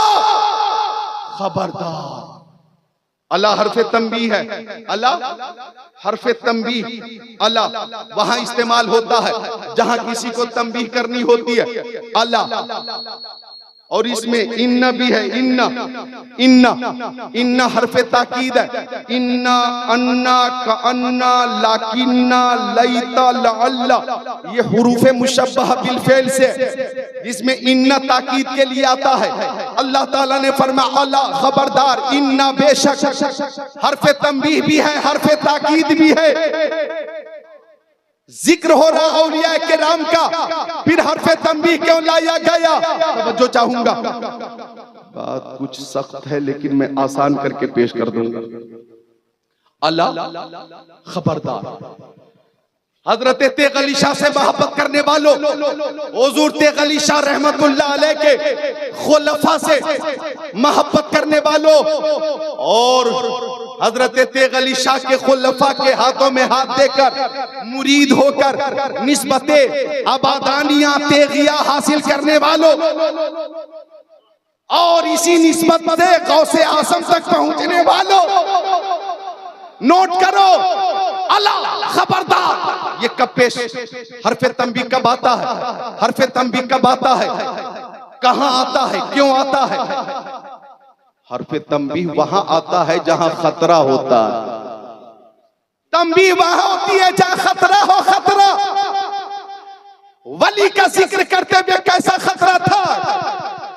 खबरदार, अला हरफ तंबीह है, अला हरफ तंबीह, अला वहां इस्तेमाल होता है जहां किसी को तंबीह करनी होती है, अला। और इसमें इन्ना भी है, इन्ना इन्ना इन्ना हरफ ताकीद है। इन्ना अन्ना का अन्ना लाकिन्ना लैता लअल्ला, ये हुरूफ मुशब्बह बिल फेल से, जिसमें इन्ना ताकीद के लिए आता है। अल्लाह ताला ने फरमाया अला खबरदार, इन्ना बेशक, हरफ तंबीह भी है हरफ ताकीद भी है। जिक्र हो रहा औलिया किराम का, फिर हरफ तंबीह क्यों लाया गया? तवज्जो चाहूंगा, बात कुछ सख्त है लेकिन मैं आसान करके पेश कर दूंगा। अल्लाह खबरदार, हजरत तेग अली शाह से मोहब्बत करने वालों, हुजूर तेग अली शाह रहमतुल्लाह अलैह के खुलफा से मोहब्बत करने वालों, और हजरत तेग अली शाह के खुलफा के हाथों में हाथ देकर मुरीद होकर निस्बते आबादानियां तेगिया हासिल करने वालों, और इसी निस्बत से गौसे आसम तक पहुंचने वालों, नोट करो अल्लाह खबरदार। ये कब पेश, हरफे तंबीह कब आता है? हरफे तंबीह कब आता है? कहां आता है? क्यों आता है? हरफे तंबीह वहां आता है जहां खतरा होता है। तंबीह वहां होती है जहां खतरा हो। खतरा, वली का जिक्र करते हुए कैसा खतरा था?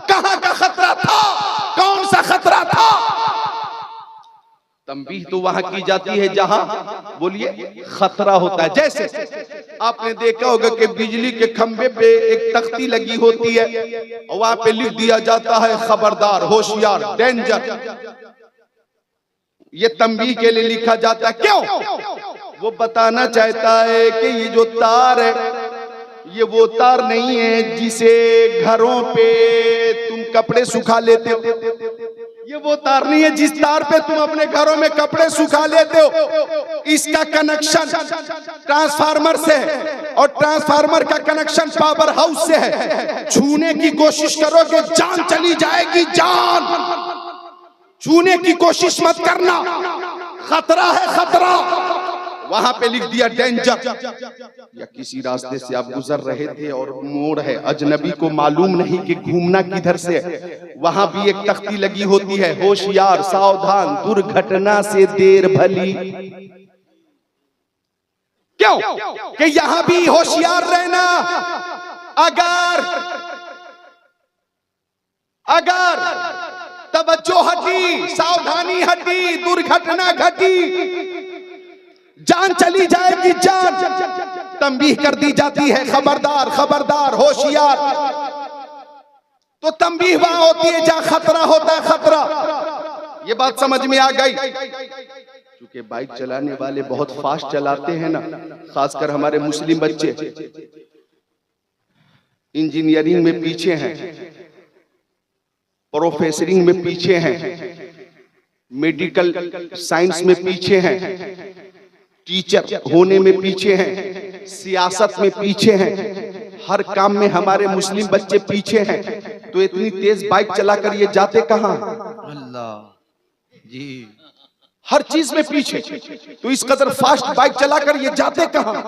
कहां का खतरा था? कौन सा खतरा था? तंबीह तो वहां की जाती है जहां, बोलिए, खतरा होता है। जैसे आपने देखा होगा कि बिजली के खंभे पे एक तख्ती लगी होती है और वहां पे लिख दिया जाता है खबरदार, होशियार, डेंजर। ये तंबीह के लिए लिखा जाता है। क्यों? वो बताना चाहता है कि ये जो तार है ये वो तार नहीं है जिसे घरों पे तुम कपड़े सुखा लेते हो। ये वो तार नहीं है जिस तार पे तुम अपने घरों में कपड़े सुखा लेते हो। इसका कनेक्शन ट्रांसफार्मर से है और ट्रांसफार्मर का कनेक्शन पावर हाउस से है। छूने की कोशिश करोगे जान चली जाएगी, जान। छूने की कोशिश मत करना, खतरा है, खतरा। वहां पे लिख दिया डेंजर। या किसी रास्ते से आप गुजर रहे थे और मोड़ है, अजनबी को मालूम नहीं कि घूमना किधर से है, वहां भी एक तख्ती लगी होती है, होशियार, सावधान, दुर्घटना से देर भली। क्यों? कि यहां भी होशियार रहना। अगर तवज्जो हटी, सावधानी हटी, दुर्घटना घटी, जान चली जाएगी, जान। तंबीह कर दी जाती है, खबरदार, खबरदार, होशियार। तो तंबीह वहां होती है जहां खतरा होता है, खतरा। ये बात समझ में आ गई? क्योंकि बाइक चलाने वाले बहुत फास्ट चलाते हैं ना, खासकर हमारे मुस्लिम बच्चे इंजीनियरिंग में पीछे हैं, प्रोफेसरिंग में पीछे हैं, मेडिकल साइंस में पीछे हैं, टीचर होने में पीछे हैं, सियासत में पीछे हैं, हर काम में हमारे मुस्लिम बच्चे पीछे हैं। तो इतनी तेज बाइक चलाकर ये जाते कहां? अल्लाह जी, हर चीज में पीछे। तो इस कदर फास्ट बाइक चलाकर ये जाते कहां?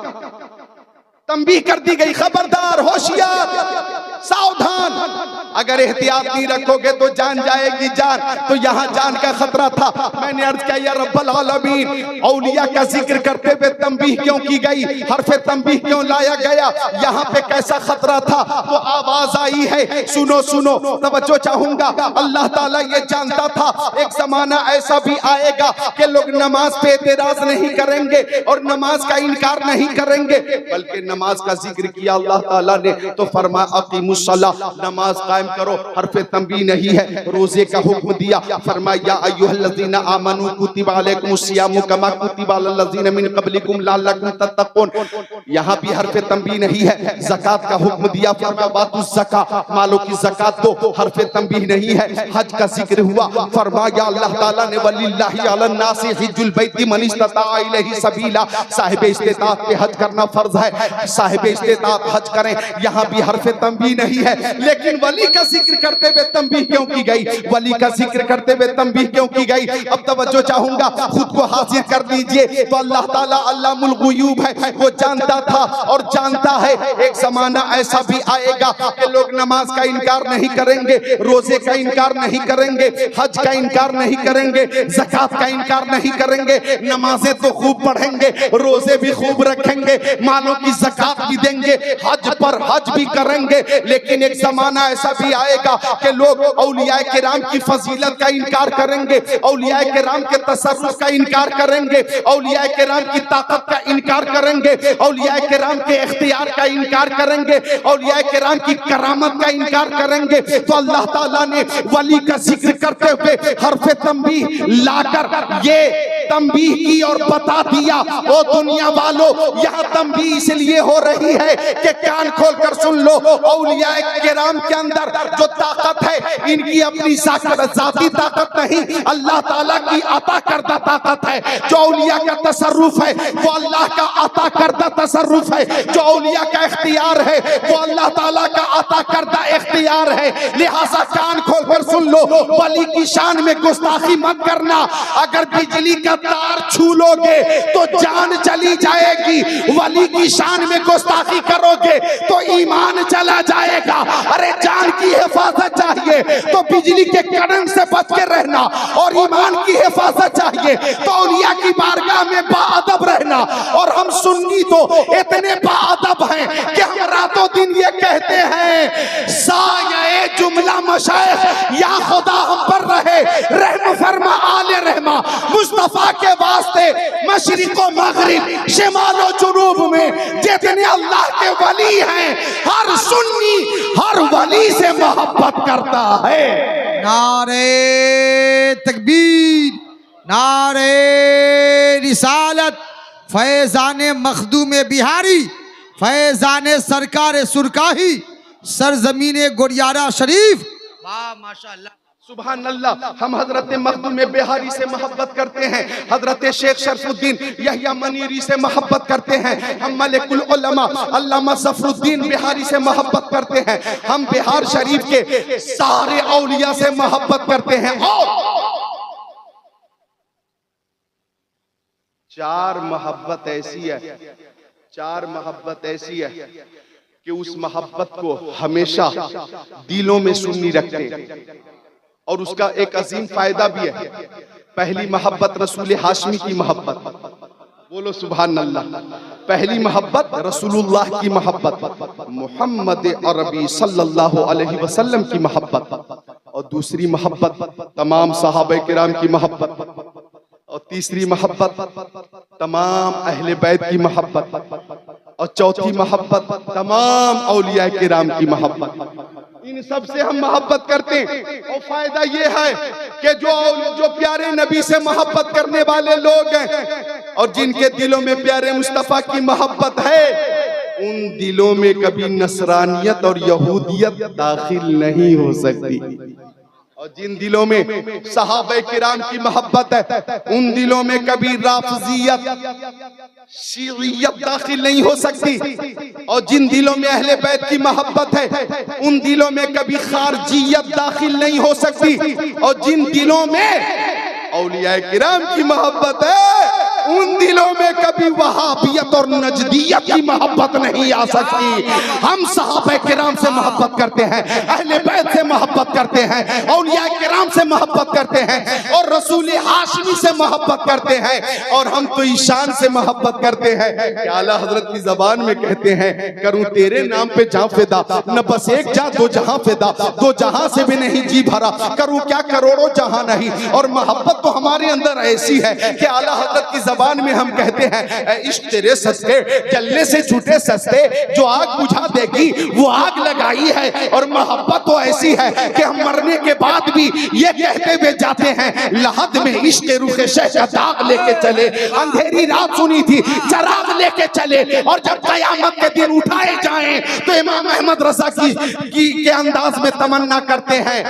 तंबीह कर दी गई, खबरदार, होशियार, सावधान। अगर एहतियात नहीं रखोगे तो जान जाएगी, जान। तो यहाँ जान का खतरा था। मैंने अर्ज किया या रब्बल आलमीन, औलिया का जिक्र करते हुए तंबीह क्यों की गई, हरफे तंबीह क्यों लाया गया, यहाँ पे कैसा खतरा था? तो आवाज आई है, सुनो सुनो, तवज्जो चाहूंगा। अल्लाह ताला ये जानता था एक जमाना ऐसा भी आएगा कि लोग नमाज पे एतराज नहीं करेंगे और नमाज का इनकार नहीं करेंगे, बल्कि नमाज का जिक्र किया अल्लाह ताला ने तो फरमा अकीमुस्सलाह, नमाज कायम करो। हरफे तंबीह नहीं है। रोजे का हुक्म दिया, फरमाया या अय्युहल्लज़ीना आमनू कुतिबा अलैकुमुस्सियामु कमा कुतिबा अलल्लज़ीना मिन क़ब्लिकुम लअल्लकुम तत्तक़ून। यहाँ भी हरफे तंबीह नहीं है। ज़कात का हुक्म दिया, फरमाया बातुज़ ज़का, मालों की ज़कात दो। हरफे तंबीह नहीं है। हज का जिक्र हुआ, फरमाया अल्लाह ताला ने वलिल्लाहि अलन नासि हिज्जुल बैति मन इस्तता इलैहि सबीला, साहिब इस्तिताअत पे हज करना फर्ज है, साहिब इस्तिताअत हज करें। यहाँ भी हरफे तंबीह नहीं है। लेकिन वली का जिक्र करते हुए तंबीह क्यों की गई? वली का जिक्र करते हुए तंबीह क्यों की गई? अब तवज्जो चाहूंगा, खुद को हाजिर कर लीजिए। तो अल्लाह ताला अल्लामुल गुयूब है, वो जानता था और जानता है एक जमाना ऐसा भी आएगा कि लोग नमाज का इनकार नहीं करेंगे, रोजे का इनकार नहीं करेंगे, हज का इनकार नहीं करेंगे, ज़कात का इनकार नहीं करेंगे, नमाजें तो खूब पढ़ेंगे, रोजे भी खूब रखेंगे, मालों की ज़कात भी देंगे, हज पर हज भी करेंगे। लेकिन एक जमाना ऐसा भी आएगा कि लोग औलियाए किराम की फजीलत का इनकार करेंगे, औलियाए किराम के तसर्रुफ का इनकार करेंगे, औलियाए किराम की ताकत का इनकार करेंगे, औलियाए किराम के इख्तियार का इनकार करेंगे, औलियाए किराम की करामत का इनकार करेंगे। तो अल्लाह ताला ने वली का जिक्र करते हुए हरफे तंबीह लाकर ये तंबीह की और बता दिया, ओ दुनिया वालों, यहाँ तंबीह इसलिए हो रही है कि कान खोलकर सुन लो, औलियाए किराम के अंदर जो ताकत है इनकी अपनी जाती ताकत नहीं, अल्लाह ताला की अता करदा ताकत है। जो औलिया का तसर्रुफ है वो अल्लाह का अता करदा तसर्रुफ है, जो औलिया का इख्तियार है वो अल्लाह ताला का अता करदा इख्तियार है। लिहाजा कान खोलकर सुन लो, वली की शान में गुस्ताखी मत करना। अगर बिजली का तार छू लोगे तो जान चली जाएगी, वली की शान में गुस्ताखी करोगे तो ईमान चला जाएगा। अरे जान की हिफाजत चाहिए तो बिजली के करंट से बच के रहना, और ईमान की हिफाजत चाहिए तो औलिया की बारगाह में बाअदब रहना। और हम सुन्नी तो इतने बाअदब हैं कि हम रातों दिन ये कहते हैं साये जुमला मशाइख या खुदा हम पर रहे, रहम फरमा आले रहमा, मुस्तफा के वास्ते मशरिक मशरिको मगरिब शिमालो जुनूब में जितने अल्लाह के वली हैं, हर सुन्नी हर वली से मोहब्बत करता है। नारे तकबीर, नारे रिसालत, फैजान मखदूम बिहारी, फैजान सरकार सुरकाही, सरजमीन गोरियारा शरीफ। वाह माशाअल्लाह, सुभान अल्लाह। हम हजरत मखदूम बिहारी से मोहब्बत करते हैं, हजरत शेख शरफुद्दीन यहिया मनीरी से मोहब्बत करते हैं, हम मलिकुल उलमा अल्लामा ज़फरुद्दीन बिहारी से मोहब्बत करते हैं, हम बिहार शरीफ के सारे औलिया से मोहब्बत करते हैं। और चार मोहब्बत ऐसी है, चार मोहब्बत ऐसी है कि उस मोहब्बत को हमेशा दिलों में सुन्नी रखते हैं, और उसका एक अजीम फायदा भी है। पहली मोहब्बत रसूल हाशमी की मोहब्बत, बोलो सुभान अल्लाह। पहली मोहब्बत रसूलुल्लाह की मोहब्बत, मोहम्मद अरबी सल्लल्लाहु अलैहि वसल्लम की मोहब्बत, और दूसरी मोहब्बत तमाम सहाबा किराम की मोहब्बत, और तीसरी मोहब्बत तमाम अहले बैत की मोहब्बत, और चौथी मोहब्बत तमाम औलिया किराम की मोहब्बत। इन सब से हम मोहब्बत करते हैं, और फायदा ये है कि जो प्यारे नबी से मोहब्बत करने वाले लोग हैं और जिनके दिलों में प्यारे मुस्तफा की मोहब्बत है, उन दिलों में कभी नसरानियत और यहूदियत दाखिल नहीं हो सकती। और जिन दिलों में सहाबा किराम की मोहब्बत है, उन दिलों में कभी राफिजियत शीइयत दाखिल नहीं हो सकती। और जिन दिलों में अहले बैत की मोहब्बत है, उन दिलों में कभी खारजियत दाखिल नहीं हो सकती। और जिन दिलों में औलिया किराम की मोहब्बत है, उन दिलों में कभी वहाबियत और नजदियत की मोहब्बत नहीं आ सकती। हम सहाबा किराम से मोहब्बत करते हैं, अहले बैत से मोहब्बत करते हैं, औलिया किराम से मोहब्बत करते हैं, और रसूल हाशमी से मोहब्बत करते हैं, और हम तो ईशान से मोहब्बत करते हैं कि आला हजरत की जबान में कहते हैं, करूं तेरे नाम पे जा फिदा, न बस एक जा दो जहां फिदा, दो जहां से भी नहीं जी भरा, करूं क्या करोड़ों जहां नहीं। और मोहब्बत तो हमारे अंदर ऐसी है कि आला हजरत की जबान में हम कहते हैं, इश्क तेरे सस्ते जलने से छूटे सस्ते, जो आग बुझा देगी वो आग लगाई है। और मोहब्बत तो ऐसी है कि हम मरने के बाद भी ये कहते हुए जाते हैं, लहद में इश्क के रुखे शह का दाग लेके चले, अंधेरी रात सुनी थी चराग लेके चले, और जब कयामत के दिन उठाए जाएं तो इमाम अहमद रजा की के अंदाज में तमन्ना करते हैं,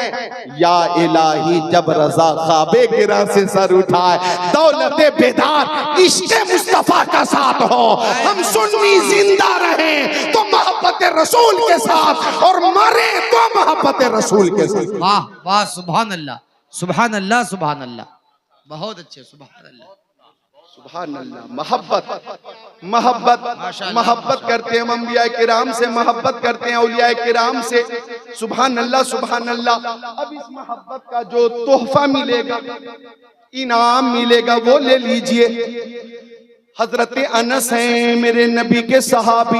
या इलाही जब रजा ख्वाबे गिरा से सर उठाए, दौलते बेदार इश्क़ मुस्तफा का साथ हो, हम सुन्नी जिंदा रहे तो मोहब्बत रसूल के साथ, और मरे तो मोहब्बत रसूल के साथ। वाह वाह, सुभान अल्लाह, सुभान अल्लाह, सुभान अल्लाह, बहुत अच्छे, सुभान अल्लाह, सुभान अल्लाह। मोहब्बत मोहब्बत मोहब्बत करते हैं, अंबिया किराम से मोहब्बत करते हैं, औलिया किराम से। सुभान अल्लाह, सुभान अल्लाह। अब इस मोहब्बत का जो तोहफा मिलेगा, इनाम मिलेगा, वो ले लीजिए। हजरत अनस हैं मेरे नबी के सहाबी,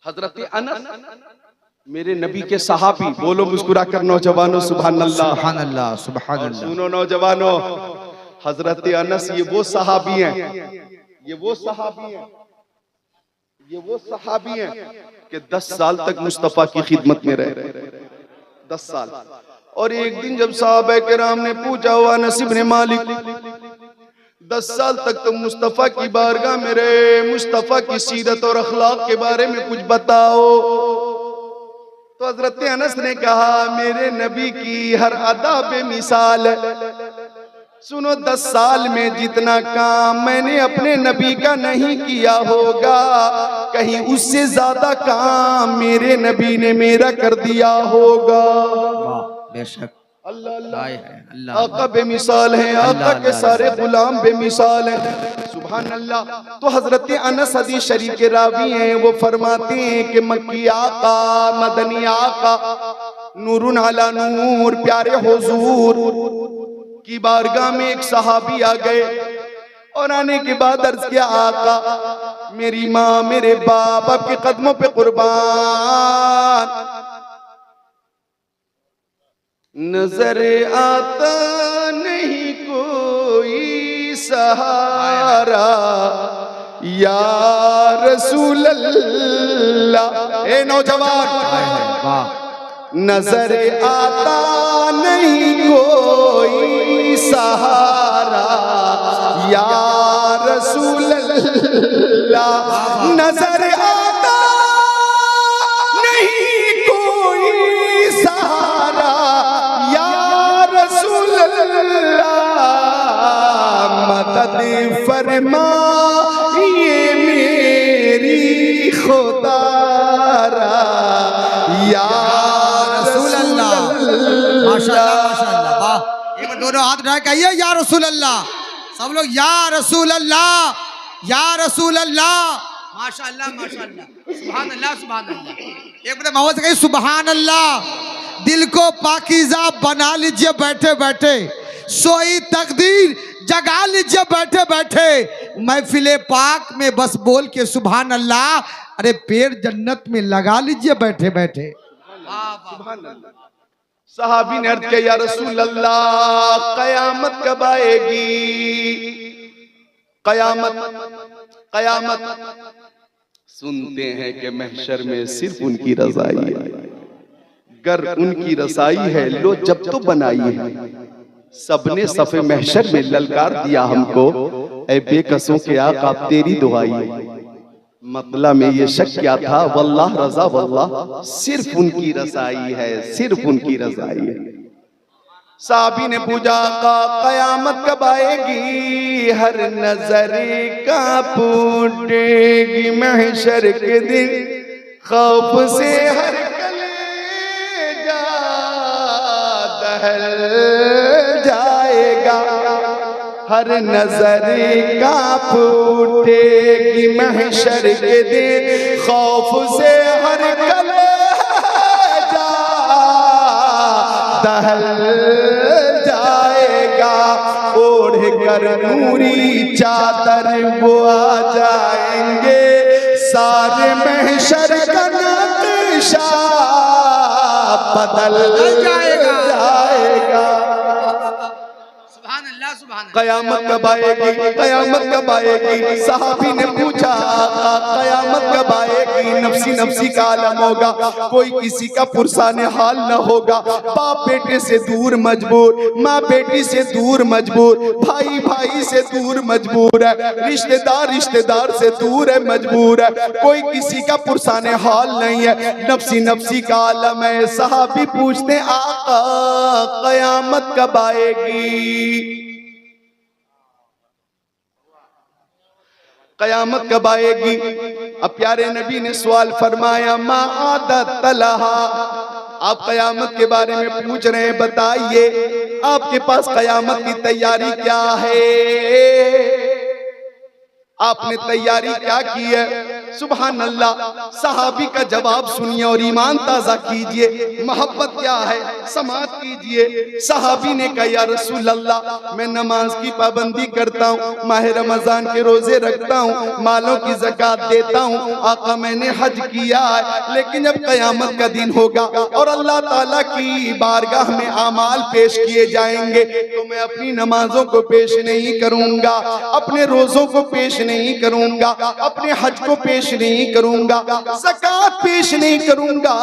हजरत अनस मेरे नबी के सहाबी। बोलो मुस्कुरा कर नौजवानों सुभान अल्लाह, सुभान अल्लाह, सुभान अल्लाह। सुनो नौजवानों, हजरत अनस ये वो सहाबी हैं, ये वो सहाबी हैं, ये वो सहाबी हैं कि 10 साल तक मुस्तफा की खिदमत में रहे, 10 साल। और एक दिन जब साहबा किराम ने पूछा, हुआ अनस इब्न मालिक 10 साल तक तुम मुस्तफा की बारगाह में रहे, मुस्तफा की सीरत और अखलाक के बारे में कुछ बताओ। तो हजरत अनस ने कहा, मेरे नबी की हर अदा बेमिसाल है। सुनो, 10 साल में जितना काम मैंने अपने नबी का नहीं किया होगा, कहीं उससे ज्यादा काम मेरे नबी ने मेरा कर दिया होगा। बेशक, अल्लाह अल्लाह, अल्लाह, आका बेमिसाल है, आका के सारे गुलाम बेमिसाल हैं। सुभान अल्लाह। तो हजरत अनस हदीस शरीफ के रावी हैं, वो फरमाते हैं कि मक्की आका, मदनी आका, नूरुन अला नूर, प्यारे हुजूर की बारगाह में एक सहाबी आ गए, और आने के बाद अर्ज किया, आका मेरी माँ मेरे बाप आपके कदमों पे कुर्बान, नजर आता नहीं कोई सा सहारा या रसूल अल्लाह। ए नौजवान, नजर आता नहीं कोई सहारा या रसूल अल्लाह, नजर आता नहीं कोई सहारा या रसूल अल्लाह, मदद फरमाइए मेरी खुदारा या रसूल अल्लाह। माशाअल्लाह माशाअल्लाह, वाह। एक बार दोनों हाथ उठा के कहिए या रसूल अल्लाह। सब लोग या रसूल अल्लाह, या रसूल अल्लाह। माशाअल्लाह माशाअल्लाह, सुभान अल्लाह सुभान अल्लाह। एक बार मोहम्मद से कहिए सुभान अल्लाह। दिल को पाकीज़ा बना लीजिए बैठे बैठे, सोई तकदीर जगा लीजिए बैठे बैठे। महफिले पाक में बस बोल के सुभान अल्लाह, अरे पैर जन्नत में लगा लीजिए बैठे बैठे। सहाबी ने अर्ज किया, या रसूल अल्लाह कयामत कब आएगी? कयामत सुनते हैं कि महशर में सिर्फ उनकी रज़ाई है। गर उनकी रसाई है लो जब तो बनाई है। सबने सफ़े महशर में ललकार दिया हमको, ऐ बेकसों के आका तेरी दुआई है। मतलब में ये शक क्या था, वल्लाह रजा वल्लाह, सिर्फ उनकी रसाई है, सिर्फ उनकी रजाई है। साहबी ने पूछा का कयामत कब आएगी? हर नजर का फूटेगी महशर के दिन, खौफ से हर कलेजा दहल जाएगा। हर नजर का फूटेगी महशर के दिन, खौफ से हर कलेजा दहल जाएगा। ओढ़ कर नूरी चादर वो आ जाएंगे, सारे महशर का नक्शा बदल जाएगा। कयामत कब आएगी? कयामत कब आएगी? साहबी ने पूछा कयामत कब आएगी? नफसी नफसी का आलम होगा, कोई किसी का पुरसाने हाल न होगा। बाप बेटे से दूर मजबूर, माँ बेटी से दूर मजबूर, भाई भाई से दूर मजबूर है, रिश्तेदार रिश्तेदार से दूर है मजबूर है। कोई किसी का पुरसाने हाल नहीं है, नफसी नफसी का आलम है। साहबी पूछते आका कयामत कब आएगी? कयामत कब आएगी? अब प्यारे नबी ने सवाल फरमाया मा आदत तलहा। आप कयामत के बारे में पूछ रहे हैं, बताइए आपके पास कयामत की तैयारी क्या है? आपने तैयारी क्या की है? सुभान अल्लाह। सहाबी का जवाब सुनिए और ईमान ताजा कीजिए। मोहब्बत क्या है समात कीजिए। सहाबी ने कहा या रसूल अल्लाह मैं नमाज की पाबंदी करता हूँ, माह रमजान के रोजे रखता हूँ, मालों की ज़कात देता हूँ। आका मैंने हज किया है, लेकिन जब कयामत का दिन होगा और अल्लाह ताला की बारगाह में आमाल पेश किए जाएंगे तो मैं अपनी नमाजों को पेश नहीं करूंगा, अपने रोजों को पेश नहीं करूंगा, अपने हज को पेश नहीं करूंगा, ज़कात पेश नहीं करूंगा,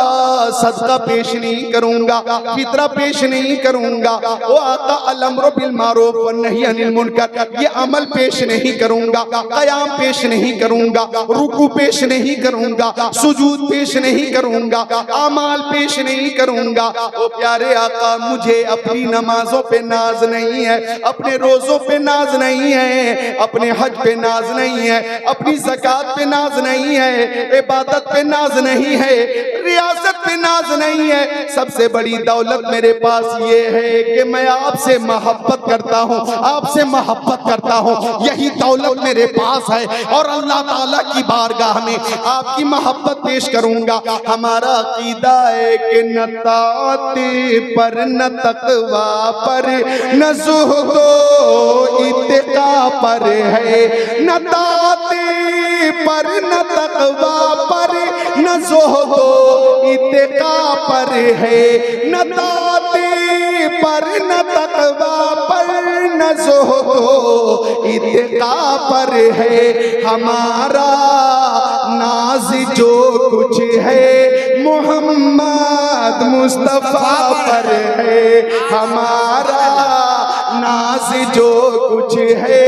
सदका पेश नहीं करूंगा, फितरा पेश नहीं करूंगा। ओ आका अल-अम्र बिल मारूफ व नही अनिल मुनकर, ये अमल पेश नहीं करूंगा, क़याम पेश नहीं करूंगा, रुकू पेश नहीं करूंगा, सुजूद पेश नहीं करूंगा, अमाल पेश नहीं करूंगा। ओ प्यारे आका मुझे अपनी नमाजों पे नाज नहीं है, अपने रोजों पे नाज नहीं है, अपने हज पे नाज नहीं है, अपनी ज़कात पे नाज नहीं है, इबादत पे नाज नहीं है, रियासत पे नाज नहीं है। सबसे बड़ी दौलत मेरे पास ये है कि मैं आपसे मोहब्बत करता हूँ, आपसे मोहब्बत करता हूँ, यही दौलत मेरे पास है और अल्लाह ताला की बारगाह में आपकी मोहब्बत पेश करूंगा। हमारा अकीदा है कि न ताते पर न तकवा पर न ज़ुहदो इत्तिका पर है, न ताते पर न तकवा पर न ज़ुहदो इत्तिका पर है, न ताते पर न तकवा पर न न ज़ोहदो इत्तिका पर है हमारा नाज, जो कुछ है मोहम्मद मुस्तफा पर है हमारा नाज, जो कुछ है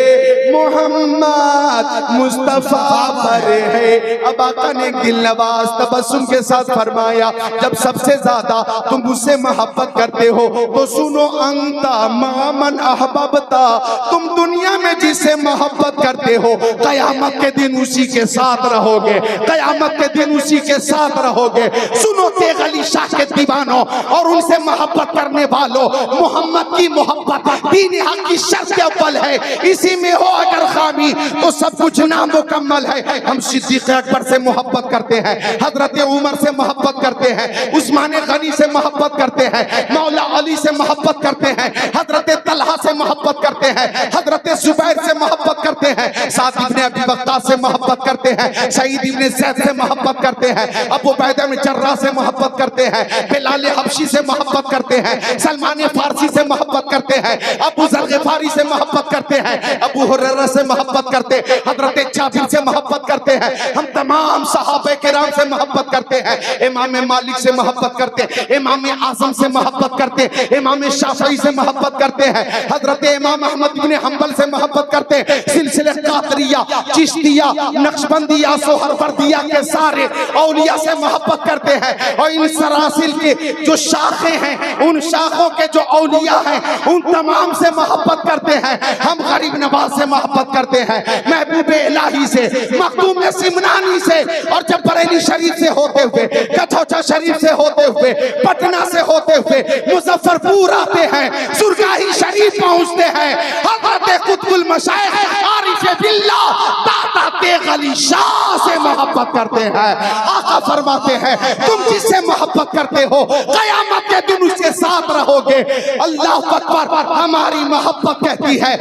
मोहम्मद मुस्तफा पर है। अब आका ने एक दिल नवाज तबस्सुम के साथ फरमाया, जब सबसे ज्यादा तुम मुझसे मोहब्बत करते हो तो सुनो, अंता मामन अहबबता, तुम दुनिया में जिससे मोहब्बत करते हो कयामत के दिन उसी के साथ रहोगे, कयामत के दिन उसी के साथ रहोगे। सुनो तेग अली शाह के दीवानों और उनसे मोहब्बत करने वालों, मोहम्मद की मोहब्बत दीन हक की शर्त अव्वल है, इसी में हो अगर खामी तो सब कुछ नामुकम्मल है। हम सिद्दीक़ अकबर से मोहब्बत करते हैं, हजरत उमर से मोहब्बत करते हैं, उस्मान गनी से मोहब्बत करते हैं, मौला अली से मोहब्बत करते हैं, हजरत तलहा से मोहब्बत करते हैं, हजरत जुबैर से मोहब्बत करते हैं, साद इब्ने अबी वक्कास से मोहब्बत करते हैं, सईद इब्ने ज़ैद से मोहब्बत करते हैं, अबू उबैदा बिन जर्राह से मोहब्बत करते हैं, बिलाल हबशी से मोहब्बत करते हैं, सलमान फारसी से मोहब्बत करते हैं, अबू ज़र ग़िफ़ारी से मोहब्बत करते हैं, अबू हुरैरा से मोहब्बत करते हैं, हजरत जाबिर से मोहब्बत करते हैं, हम तमाम सहाबा किराम से मोहब्बत करते हैं, इमाम मालिक से मोहब्बत करते हैं, इमाम आज़म से मोहब्बत करते हैं, इमाम शाफ़िई से मोहब्बत करते हैं, हजरत इमाम अहमद इब्ने हंबल से मोहब्बत करते हैं, सिलसिले कादरिया, चिश्तिया, नक्शबंदिया, सोहरवर्दिया के सारे औलिया से मोहब्बत करते हैं। और इन सरासिल के जो शाखें हैं, उन शाखों के जो औलिया हैं, उन तमाम से मोहब्बत करते हैं। हम गरीब नवाज से मोहब्बत करते हैं, महबूब इलाही से, मखदूम सिमनानी से, और जब बरेली शरीफ से होते हुए, कठौचा शरीफ से होते हुए, पटना से होते हुए मुजफ्फरपुर आते हैं, सुरगाही शरीफ पहुंचते हैं, हज़रत कुतुबुल मशाइख आरिफ बिल्लाह दाता तेग अली शाह से मोहब्बत करते हैं। आका फरमाते हैं, तुम जिससे मोहब्बत करते हो कयामत के दिन उसके साथ रहोगे। अल्लाह अकबर, हमारी मोहब्बत कहती है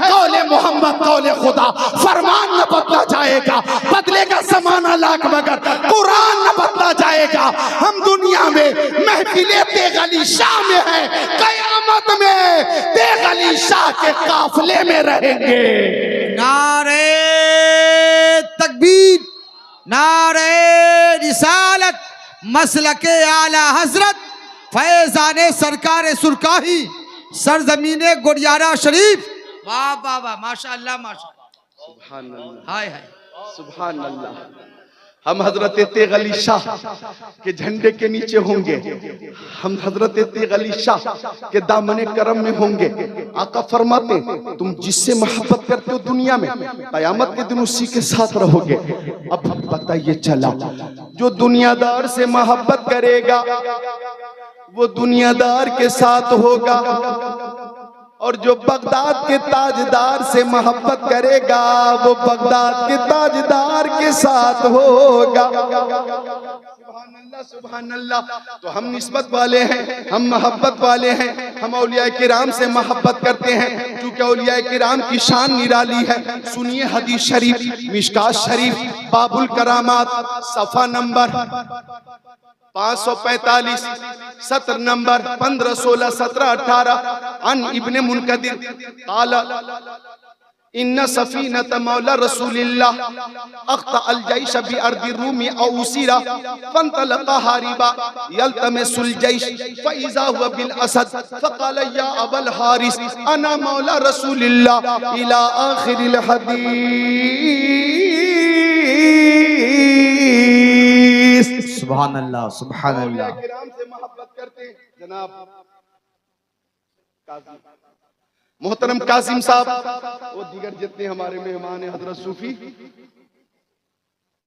कौले मोहम्मद कौले खुदा, फरमान न बदला जाएगा, बदलेगा ज़माना लाख मगर कुरान न बदला जाएगा। हम दुनिया में महफिले तेग अली शाह में हैं, कयामत में तेग अली शाह के काफिले में रहेंगे। नारे तकबीर, नारे रिसालत, मसलके आला हजरत फैजाने सरकार सुरकाही, सरजमीने गुरियारा शरीफ। वाह वाह वाह, माशाअल्लाह माशाअल्लाह, सुभान अल्लाह, हाय हाय, सुभान अल्लाह। हम हजरत तेग अली शाह के झंडे के नीचे होंगे, हम हजरत तेग अली शाह के दामने करम में होंगे। आका फरमाते, तुम जिससे मोहब्बत करते हो दुनिया में कयामत के दिन उसी के साथ रहोगे। अब बताइए चला, जो दुनियादार से मोहब्बत करेगा वो दुनियादार के साथ होगा, और जो बगदाद के ताजदार से मोहब्बत करेगा वो बगदाद के ताजदार के साथ होगा। सुभान अल्लाह, सुभान अल्लाह। तो हम निस्बत वाले हैं, हम मोहब्बत वाले हैं, हम औलिया किराम से मोहब्बत करते हैं, क्योंकि औलिया किराम की शान निराली है। सुनिए हदीस शरीफ, मिशकात शरीफ, बाबुल करामात, सफ़ा नंबर 545, सत्र नंबर 15, 16, 17, 18। अन इब्ने मुनकदिर काला इन्ना सफीनत मौला रसूलिल्लाह अख्ता अल जैश बि अर्दि रूमी औ उसीरा फंतलqa हारिबा यल्तमिसुल जैश फइज़ा हुवा बिल असद फक़ाल या अबल हारिस अना मौला रसूलिल्लाह इला आखिरिल हदीस। सुभान अल्लाह, सुभान अल्लाह। किराम से मोहब्बत करते हैं। जनाब मोहतरम कासिम साहब, वो दीगर जितने हमारे मेहमान हैं, हजरत सूफी